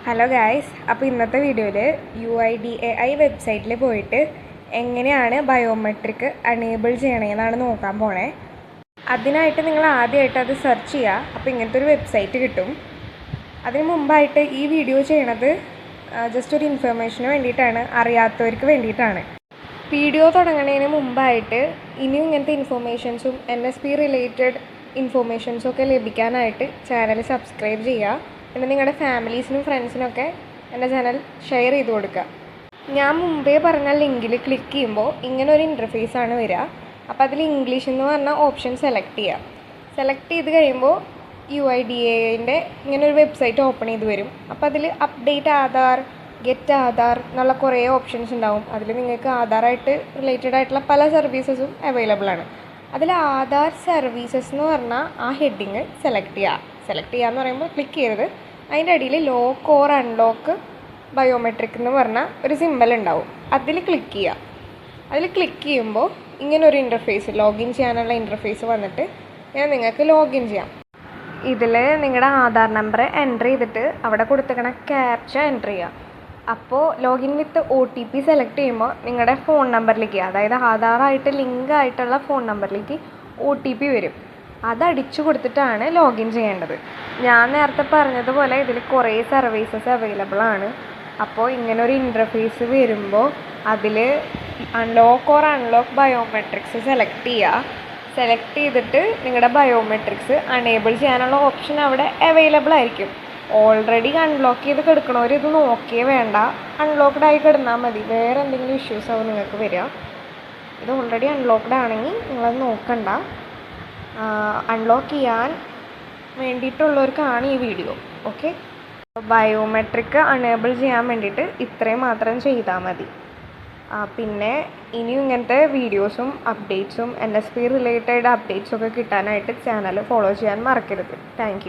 Hello guys, അപ്പോൾ ഇന്നത്തെ വീഡിയോയിൽ UIDAI വെബ്സൈറ്റിൽ പോയിട്ട് എങ്ങനെയാണ് ബയോമെട്രിക് അനേബിൾ ചെയ്യണമെന്നാണ് നോക്കാൻ പോണേ. അതിനായിട്ട് നിങ്ങൾ ആദ്യമായിട്ട് അത് സെർച്ച് ചെയ്യുക. അപ്പോൾ ഇങ്ങനത്തെ ഒരു വെബ്സൈറ്റ് കിട്ടും. അതിന് മുമ്പായിട്ട് ഈ വീഡിയോ ചെയ്യണത് ജസ്റ്റ് ഒരു ഇൻഫർമേഷന് വേണ്ടിയിട്ടാണ്, അറിയാത്തവർക്ക് വേണ്ടിയിട്ടാണ്. വീഡിയോ തുടങ്ങുന്നതിന് മുമ്പായിട്ട് ഇനിയും ഇങ്ങനത്തെ ഇൻഫർമേഷൻസും NSP റിലേറ്റഡ് ഇൻഫർമേഷൻസും ഒക്കെ ലഭിക്കാനായിട്ട് ചാനൽ സബ്സ്ക്രൈബ് ചെയ്യുക. പിന്നെ നിങ്ങളുടെ ഫാമിലീസിനും ഫ്രണ്ട്സിനൊക്കെ എൻ്റെ ചാനൽ ഷെയർ ചെയ്ത് കൊടുക്കുക. ഞാൻ മുമ്പേ പറഞ്ഞ ലിങ്കിൽ ക്ലിക്ക് ചെയ്യുമ്പോൾ ഇങ്ങനെ ഒരു ഇൻ്റർഫേസാണ് വരിക. അപ്പോൾ അതിൽ ഇംഗ്ലീഷ് എന്ന് പറഞ്ഞ ഓപ്ഷൻ സെലക്ട് ചെയ്യുക. സെലക്ട് ചെയ്ത് കഴിയുമ്പോൾ UIDAIൻ്റെ ഇങ്ങനെ ഒരു വെബ്സൈറ്റ് ഓപ്പൺ ചെയ്ത് വരും. അപ്പോൾ അതിൽ അപ്ഡേറ്റ് ആധാർ, ഗെറ്റ് ആധാർ എന്നുള്ള കുറേ ഓപ്ഷൻസ് ഉണ്ടാവും. അതിൽ നിങ്ങൾക്ക് ആധാറായിട്ട് റിലേറ്റഡ് ആയിട്ടുള്ള പല സർവീസസും അവൈലബിൾ ആണ്. അതിൽ ആധാർ സർവീസസ് എന്ന് പറഞ്ഞാൽ ആ ഹെഡിങ് സെലക്ട് ചെയ്യാന്ന് പറയുമ്പോൾ ക്ലിക്ക് ചെയ്യരുത്. അതിൻ്റെ അടിയിൽ ലോക്ക് ഓർ അൺലോക്ക് ബയോമെട്രിക് എന്ന് പറഞ്ഞാൽ ഒരു സിമ്പൽ ഉണ്ടാവും. അതിൽ ക്ലിക്ക് ചെയ്യുക. അതിൽ ക്ലിക്ക് ചെയ്യുമ്പോൾ ഇങ്ങനൊരു ഇൻ്റർഫേസ്, ലോഗിൻ ചെയ്യാനുള്ള ഇൻ്റർഫേസ് വന്നിട്ട് നിങ്ങൾക്ക് ലോഗിൻ ചെയ്യാം. ഇതിൽ നിങ്ങളുടെ ആധാർ നമ്പർ എൻ്റർ ചെയ്തിട്ട് അവിടെ കൊടുത്തിരിക്കണ ക്യാപ്ച എൻ്റർ ചെയ്യുക. അപ്പോൾ ലോഗിൻ വിത്ത് OTP സെലക്ട് ചെയ്യുമ്പോൾ നിങ്ങളുടെ ഫോൺ നമ്പറിലേക്ക്, അതായത് ആധാറായിട്ട് ലിങ്ക് ആയിട്ടുള്ള ഫോൺ നമ്പറിലേക്ക് OTP വരും. അതടിച്ചു കൊടുത്തിട്ടാണ് ലോഗിൻ ചെയ്യേണ്ടത്. ഞാൻ നേരത്തെ പറഞ്ഞതുപോലെ ഇതിൽ കുറേ സർവീസസ് അവൈലബിൾ ആണ്. അപ്പോൾ ഇങ്ങനൊരു ഇൻ്റർഫേസ് വരുമ്പോൾ അതിൽ lock or unlock biometrics select ചെയ്യുക. സെലക്ട് ചെയ്തിട്ട് നിങ്ങളുടെ ബയോമെട്രിക്സ് അണേബിൾ ചെയ്യാനുള്ള ഓപ്ഷൻ അവിടെ അവൈലബിൾ ആയിരിക്കും. ഓൾറെഡി അൺലോക്ക് ചെയ്ത് കിടക്കണവർ ഇത് നോക്കിയേ വേണ്ട, അൺലോക്ക്ഡ് ആയി കിടന്നാൽ മതി. വേറെ എന്തെങ്കിലും ഇഷ്യൂസ് ആവും നിങ്ങൾക്ക് വരിക. ഇത് ഓൾറെഡി അൺലോക്ക്ഡ് ആണെങ്കിൽ നിങ്ങളത് നോക്കണ്ട. അൺലോക്ക് ചെയ്യാൻ വേണ്ടിയിട്ടുള്ളവർക്കാണ് ഈ വീഡിയോ. ഓക്കെ, ബയോമെട്രിക് അണേബിൾ ചെയ്യാൻ വേണ്ടിയിട്ട് ഇത്രയും മാത്രം ചെയ്താൽ മതി. പിന്നെ ഇനിയും ഇങ്ങനത്തെ വീഡിയോസും അപ്ഡേറ്റ്സും NSP റിലേറ്റഡ് അപ്ഡേറ്റ്സൊക്കെ കിട്ടാനായിട്ട് ചാനൽ ഫോളോ ചെയ്യാൻ മറക്കരുത്. താങ്ക്